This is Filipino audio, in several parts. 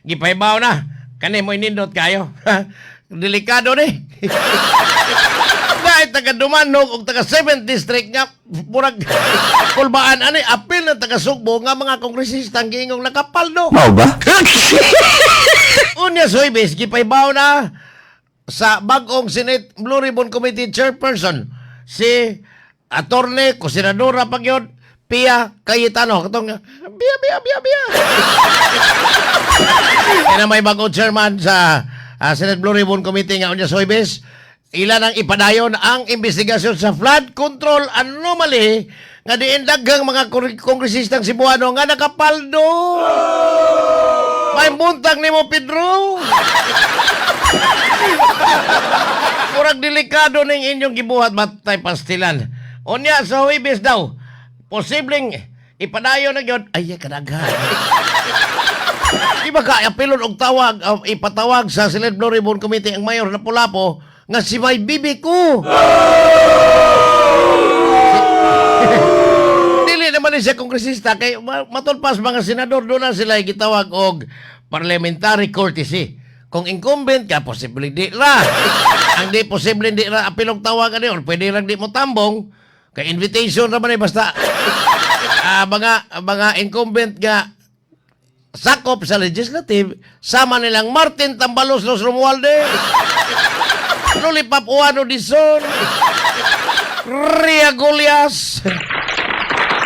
Gipaibaw na. Kani mo inindot kayo. Delikado ni. Dahil taga Dumanog o taga 7th District nga murag kulbaan ani apil na taga Sugbo nga mga kongresistang giingong nakapaldo. Mao ba? Unya Soybes gipaibaw na sa bagong Senate Blue Ribbon Committee Chairperson si Attorney Senadora Pagyod Pia Cayetano. Katong Bia. Kaya may bagong chairman sa Senate Blue Ribbon Committee nga unya Soybes. Ilan ang ipadayon ang investigasyon sa flood control anomaly nga diin daghang mga kongresistang Cebuano nga nakapaldo. May buntag nimo Pedro. Murag delikado ning inyong gibuhat matay pastilan. Unya sa Huwebes daw, posibleng ipadayon na gyud ay kadaghan. Di ba ka apilon og tawag ipatawag sa Senate Blue Ribbon Committee ang mayor na Pulapo nga si May Bibi ko. Dili naman ni siya kongresista kay matulpas mga senador doon na sila gitawag og parliamentary courtesy. Kung incumbent ka, posible di ra. Ang di posible di ra apilog tawagan ni or pwede lang di mo tambong kay invitation naman eh basta mga incumbent nga sakop sa legislative sama nilang Martin Tambalos Los Romualdez, Luli Papuano Dizon, Ria Golias,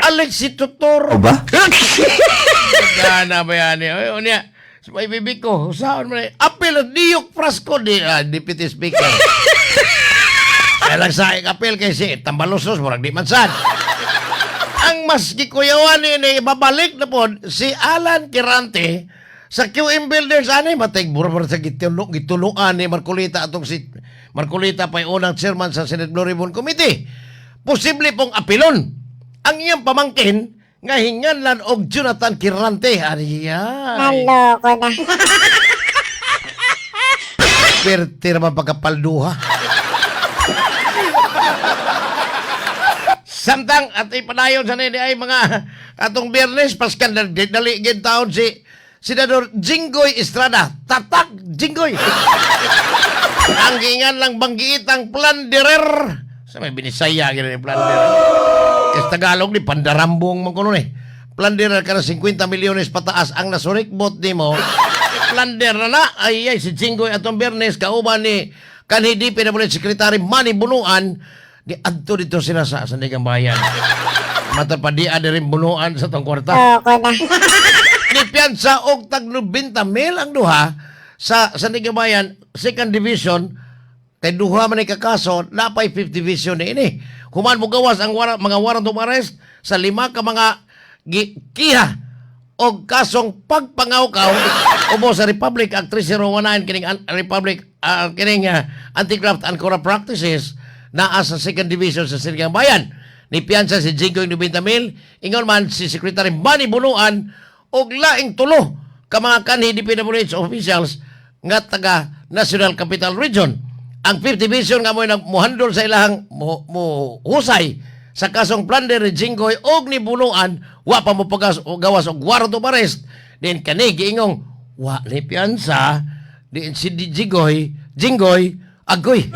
Alexi Tutor. Mao ba? Gana ba yan eh? Unya, may bibig ko, saan mo na apel at Diyok Frasco, Deputy Speaker. Kaya lang sa apel kay si Tambalosos, murag di mansan. Ang mas gikuyawan ni babalik na po, si Alan Kirante, sa QM Builders, matay, mura sa gituluan ni Marcolita atong si Marcolita pa'y unang chairman sa Senate Blue Ribbon Committee. Posible pong apilon ang iyang pamangkin nga hinganlan og Jonathan Kirante. Ariya. Naloko na. Perti naman pagkapalduha. Samtang at ipadayon sa nini ay mga atong Biyernes, paskan daligid taon si Senador Jinggoy Estrada. Tatak Jinggoy. Ang gingan lang banggiitang planderer. Sa may binisaya gina ni planderer. Kasi Tagalog ni pandarambong man kuno ni. Planderer ka na 50 milyones pataas ang nasurikbot ni mo. Plander na ay si Jinggoy atong Biyernes kauban ni kanhi PWD Secretary Manny Bunuan. Di adto dito sila sa Sandigan Bayan. Matapadia rin bunuan sa tong kwarta. Loko na. Nipiyansa og tag 90,000 ang duha sa Sandigan Bayan second division kay duha man ay kakaso napay 5th division ni ini. Human mo gawas ang mga warrant of arrest sa 5 ka mga kiha og kasong pagpangawkaw ubo sa Republic Act 3019 kining Republic kining Anti-Graft and Corrupt Practices naa sa second division sa Sandigan Bayan. Nipiyansa si Jinggoy 90,000, ingon man si Secretary Manny Bunuan og laing tulo ka mga kanhi DPWH officials nga taga National Capital Region. Ang 5th Division nga mo nagmuhandol sa ilahang husay sa kasong plunder ni Jinggoy og ni Bunuan wa pa mo gawas og warrant of arrest. Din kani giingong wa ni piyansa din si Jinggoy agoy.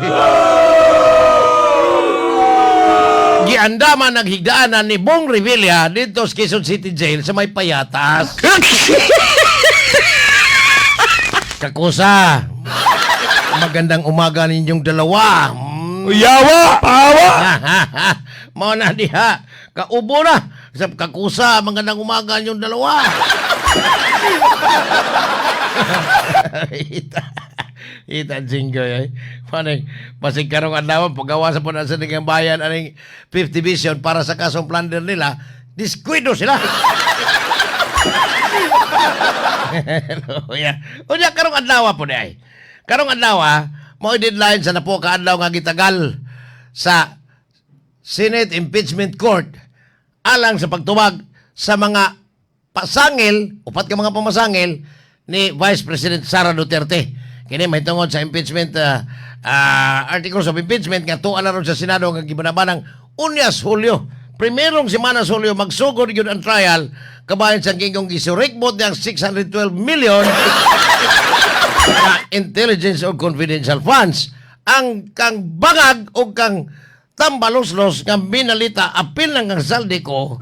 Giandaman naghigdaanan ni Bong Revilla dito sa Quezon City Jail sa may payatas. Kakusa, magandang umaga ninyong dalawa. Uyawa! Pawa! Mao na diha. Kaubo na. Sa kakusa, magandang umaga ninyong dalawa. Ita Jinggoy ay. Panay, pasig karong adlaw pagawa sa punan sa Sandigan Bayan aning 5th Division para sa kasong plunder nila, diskuido sila. Unya karong adlaw po di ay. Karong adlaw mao deadline sa napo ka adlaw nga gitagal sa Senate Impeachment Court alang sa pagtuwag sa mga pasangil, upat ka mga pamasangil ni Vice President Sara Duterte. Kini may tungod sa impeachment articles of impeachment nga tuwa na ron sa Senado nga gibanabanang 1 Hulyo primerong semana sa Hulyo magsugod yun ang trial kabayan sa gingong gisurikbot ng 612 million na intelligence o confidential funds. Ang kang bangag o kang tambaloslos nga binalita apil ng ang saldi ko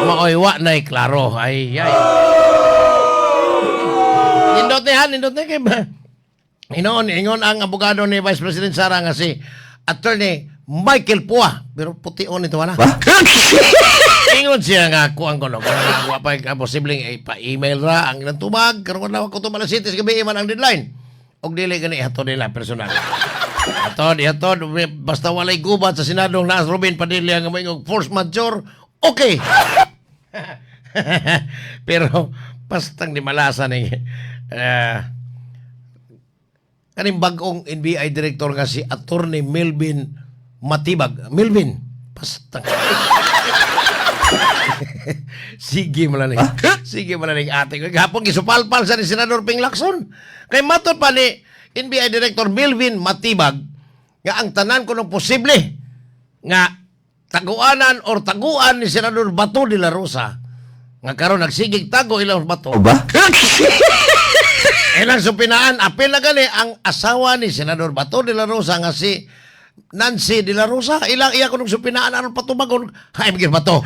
maoywa na klaro. Ay. Nindot ni kay ingon ang abogado ni Vice President Sara nga si Attorney Michael Pua. Pero puti on ito na. Ingon siya nga kuang kono. Wa pa ka posibleng pa-email ra ang ilang tubag. Karon na ko to malasitis gabi man ang deadline. Og dili gani hato nila personal. Hatod basta walay gubat sa Senadong Naas Robin Padilla nga moingog force majeure. Okay. Pero pastang di malasa ni kaning bagong NBI director nga si Attorney Melvin Matibag. Melvin, pastang. Sige malaning. Sige malaning ate. Gapon gisupalpal sa ni Senador Ping Lacson. Kay matud pa ni NBI Director Melvin Matibag nga ang tanan ko ng posible nga taguanan or taguan ni Senador Bato de la Rosa nga karon nagsigig tago ilang bato. Ba? Ilang supinaan apil na gani ang asawa ni Senador Bato de la Rosa nga si Nancy de la Rosa. Ilang iya ko nung supinaan aron patubagon. Hay magir bato.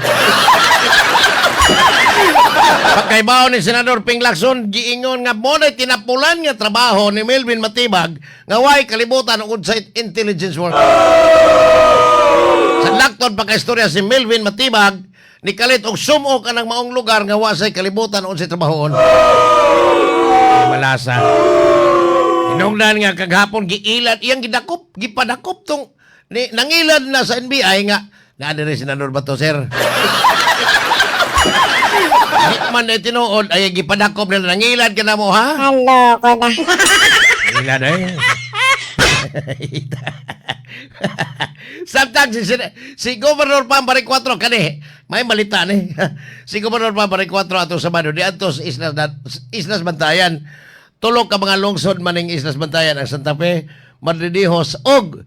Pagkaibaw ni Senador Ping Lacson giingon nga mo na tinapulan nga trabaho ni Melvin Matibag nga way kalibutan ug sa intelligence work. Sa lakton pagkaistorya si Melvin Matibag ni kalit og sumo ka ng maong lugar nga wasay kalibutan ug sa trabahoon. Malasa. Hinungdan nga kaghapon giilad iyang gipadakop tong nangilad na sa NBI nga na diri Senador Bato sir. Man ay tinuod ay gipadakop na nangilad ka na mo ha? Hello ko na. Nangilad ay. Samtang si Governor Pambari 4 kani may balita ni. Si Governor Pambari 4 ato Sabado di atos Islas Bantayan. Tulog ka mga lungsod maning Islas Bantayan ang Santa Fe, Madridijos og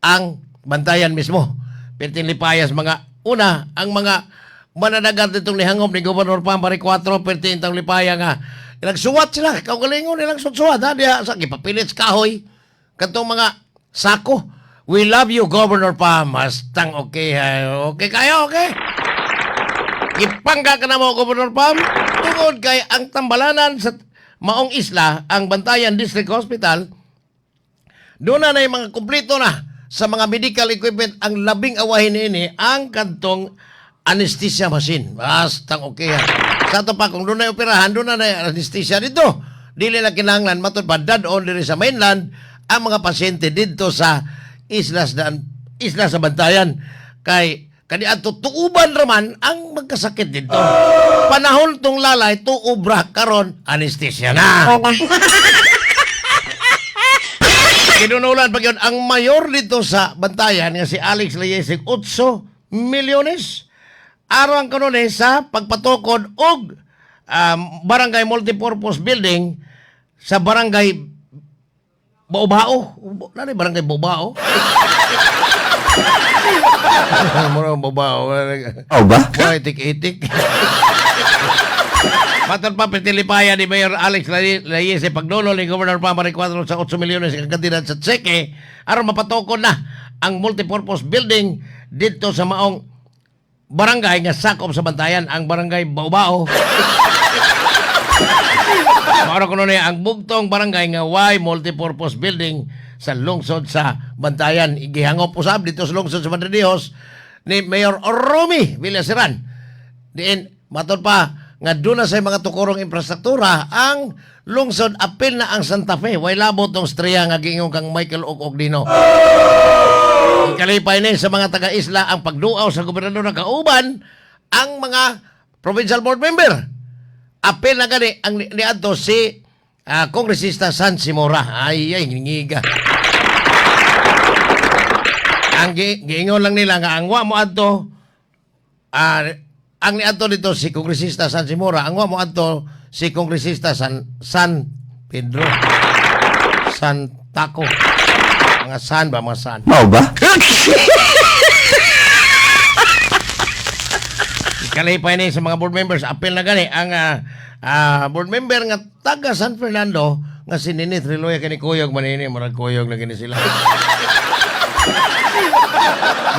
ang Bantayan mismo. Pertin lipayas mga una ang mga mananagat itong lihangom ni Governor Pambari 4 pertin itong lipaya nga nagsuwat sila kaugalingon nilang suwat ha diya sa gipapilit sa kahoy katong mga sako. We love you Governor Pam. Mastang okay ha. Okay kayo okay. Ipangga ka na mo Governor Pam. Tungod kay ang tambalanan sa maong isla ang Bantayan District Hospital doon na yung mga kumpleto na sa mga medical equipment ang labing awahin ini ang kantong anesthesia machine. Bastang okay ha. Sa ito pa, kung doon na operahan, doon na anesthesia dito. Dili na kinahanglan matod pa dadon diri sa mainland ang mga pasyente dito sa isla sa Bantayan. Kay kaniadto tuuban raman ang magkasakit dito. Panahon tong lalay tuubra karon anesthesia na. Kinunulan pag yun, ang mayor dito sa Bantayan nga si Alex Layesig 8 milyones aron kanunay sa pagpatukod og barangay multipurpose building sa barangay Baobao. Nani barangay Baobao? Mura Baobao. Oh ba? Mura itik-itik. Matan pa petilipaya ni Mayor Alex Layese pagdolo ni Governor Pambari 4 sa 8 milyones ang kandidat sa Tseke aron mapatukod na ang multipurpose building dito sa maong barangay nga sakop sa Bantayan ang barangay Baobao. Mara kuno ni ang bugtong barangay nga way multipurpose building sa lungsod sa Bantayan igihangop usab dito sa lungsod sa Madridijos ni Mayor Romy Villaseran. Diin matod pa nga doon na sa mga tukurong infrastruktura ang lungsod apil na ang Santa Fe. Way labot tong streya nga giingong kang Michael Ogdino. Kalipay ni sa mga taga-isla ang pagduaw sa gobernador ng kauban ang mga provincial board member. Apil na gani ang niadto si Kongresista San Simora. Ay, ngingiga. Ang giingon lang nila nga ang wa mo adto ang niadto dito si Kongresista San Simora, ang wa mo adto si Kongresista San Pedro. San Taco. Mga san ba, mga san? Mao ba? kalipay ni sa mga board members, apil na gani ang board member nga taga San Fernando nga si Ninit Riloya kani kuyog manini, murag kuyog na gani sila.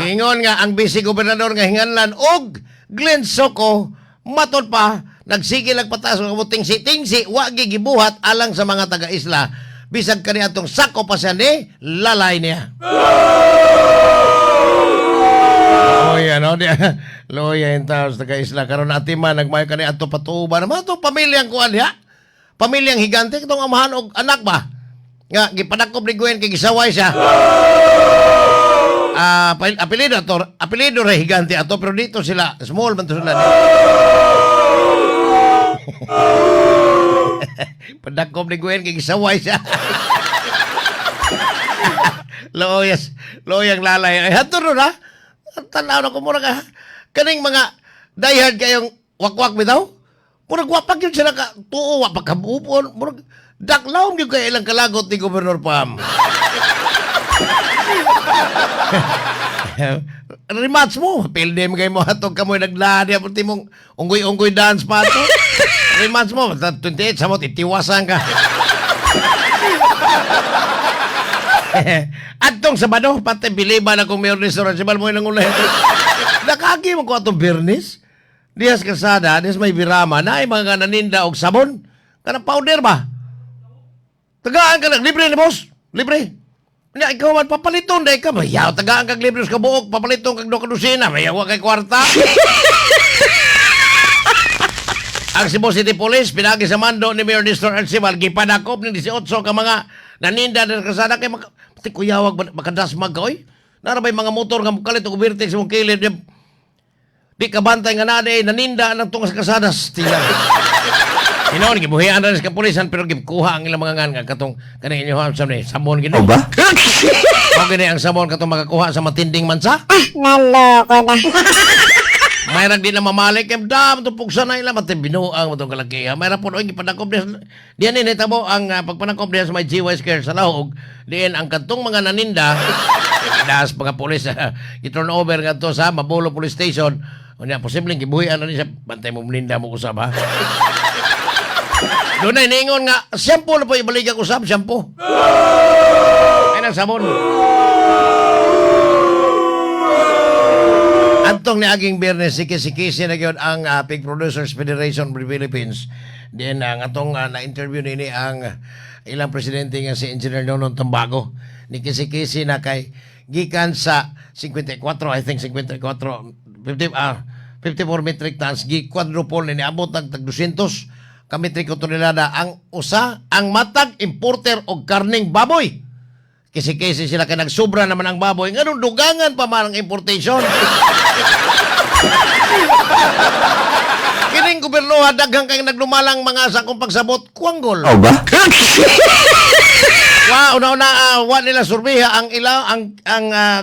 Giingon nga ang vice gobernador nga hinganlan og Glenn Soco matod pa nagsigil nagpataas ng tingsi wa gigibuhat alang sa mga taga-isla bisag kani atong sako pa siya ni lalay niya. Loya no dia. Loya in taos taga-isla karon atiman nagmayo kani ato patuban naman to pamilyang kuan diha. Pamilyang higante kitong amahan og anak ba. Nga gipadakop ni Gwen kay gisaway siya. Apelido ra higante ato pero dito sila small man to sila. Padakop ni Gwen kay gisaway siya. Loyang lalay. Ay hato ro na. Tanaw na ko mura ka. Kaning mga diehard kayong wakwak bitaw. Murag wapak yun sila ka. Tuo wapak kabupon. Murag daklaw yung kaya ilang kalagot ni Gobernador Pam. Rematch mo. Pildim kayo mo hatog kamoy nagladi. Pati mong unggoy-unggoy dance pa ito. Rematch mo. 28 sa mo, itiwasan ka. Atong Sabado, pati biliban akong mayor ni Sorasibal mo yung ulay. Nakagi mo ko atong Bernis. Diyas kasada, diyas may birama na ay mga naninda og sabon. Kanang powder ba? Tagaan ka lang, libre ni boss. Libre. Nya ikaw man papaliton day ka. Mayaw, tagaan kag libre sa kabuok. Papaliton kag dokadusina. Mayaw kay kwarta. Ang Cebu City Police, pinagi sa mando ni Mayor Nestor Arcibal, gipadakop ng 18 ka mga naninda na kasada kay pati kuyawag makadasmag ka, oy. Narabay mga motor nga mukalit o ubirtik sa mong kilid. Di kabantay nga naday, naninda ng tungas kasadas. Tingnan. Ginoon, gibuhian na sa kapulisan pero gikuha ang ilang mga nga katong kanang inyo sa ni sabon gini. O ba? O gini ang sabon katong makakuha sa matinding mansa. Naloko na. Mayroon din na mamalik kay dam to pugsa na ila mati binuang mo tong kalakiha. Mayroon po oy gipadakop diyan ni tabo ang pagpanakop diyan sa may GY Square sa Lahog. Diyan ang katong mga naninda das mga pulis i-turn over ngadto sa Mabulo Police Station. Unya posibleng gibuhian na ni sa bantay mo meninda mo usab ha. Doon ay ningon nga shampoo na po ibalik ako usab shampoo. Ay nang sabon. Antong ni aging Biyernes, sikisi na yun ang Pig Producers Federation of the Philippines. Then ang atong na-interview nini ang ilang presidente nga si Engineer Nonon Tambago. Nikisi-kisi na kay gikan sa 54, I think 54, 54 metric tons, gi-quadruple ni abot ang tag 200 ka metriko tonelada ang usa ang matag importer og karning baboy. Kisi-kisi sila kay nagsubra naman ang baboy. Nganong dugangan pa man ang importation. Kining gobyerno daghang kay naglumalang mga sa kung pagsabot kuanggol. O ba? Una wa nila surveya ang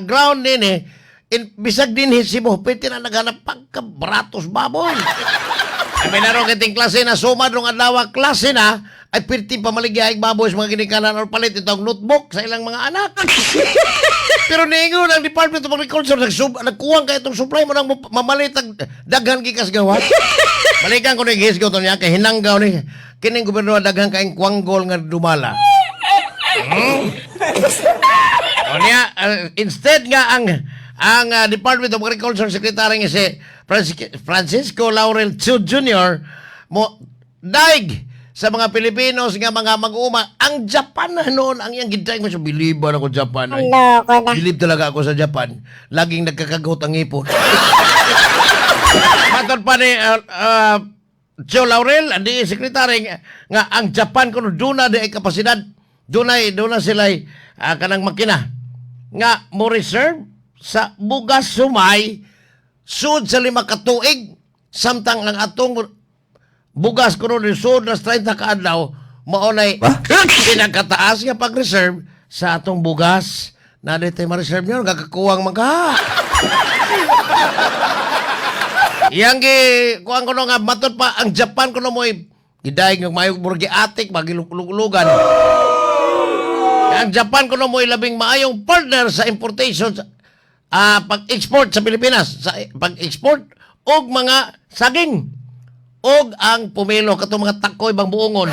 ground nini bisag din Cebu pwede na naghanap pagkabratos baboy. Kami na rin kiting klase na sumad rong adlaw klase na ay pirti pamaligyaig baboy sa mga ginikanan or palit itong notebook sa ilang mga anak. Pero niingon ang Department of Agriculture nagkuwang kayo itong supply mo ng mamalit daghan gikas gawat. Balikan ko ni Gisgo to niya kay hinanggaw ni kining gobyerno daghan kaing kuanggol nga dumala. O niya, instead nga ang Department of Agriculture Secretary nga si Francisco Laurel Chud Jr. mo daig sa mga Pilipinos nga mga mag-uuma ang Japan na noon ang iyang gidaig mo. So, biliban ako Japan. Ay, Naloko na. bilib talaga ako sa Japan. Laging nagkakagot ang ipon. Matod pa ni Joe Laurel, ang sekretary nga ang Japan kuno doon na di ay kapasidad. Doon na sila kanang makina nga mo reserve sa bugas sumay sud sa 5 ka tuig samtang lang atong bugas kuno ni sud na 30 ka adlaw mao nay pinagkataas nga pag-reserve sa atong bugas na dito ma-reserve nyo gakakuwang magka. Yang kuang kuno nga matod pa ang Japan kuno mo gidaig ng mayog burgi atik magilulugan. Ang Japan kuno mo labing maayong partner sa importation pag-export sa Pilipinas, sa pag-export og mga saging og ang pumelo katong mga takoy bang buongon.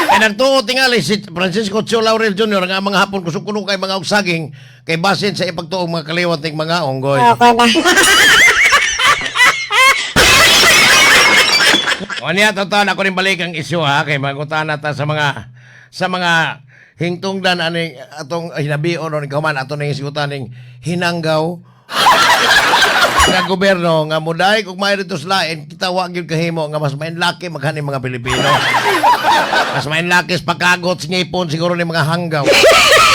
Kaya nagtuo tingali si Francisco Cho Laurel Jr. nga mga hapon kusukuno kay mga og saging kay basin sa ipagtuong mga kaliwat ting mga onggoy. Okay na. O niya totoo ako rin balik ang isyu ha kay magutan ta sa mga hingtungdan ani atong hinabion o ikaman ato ning sigutan ning hinanggaw nga gobyerno nga muday kung may dito sa lain kita wa gyud kahimo nga mas mainlaki maghani mga Pilipino mas mainlaki sa pagkagot sa ngipon siguro ni mga hanggaw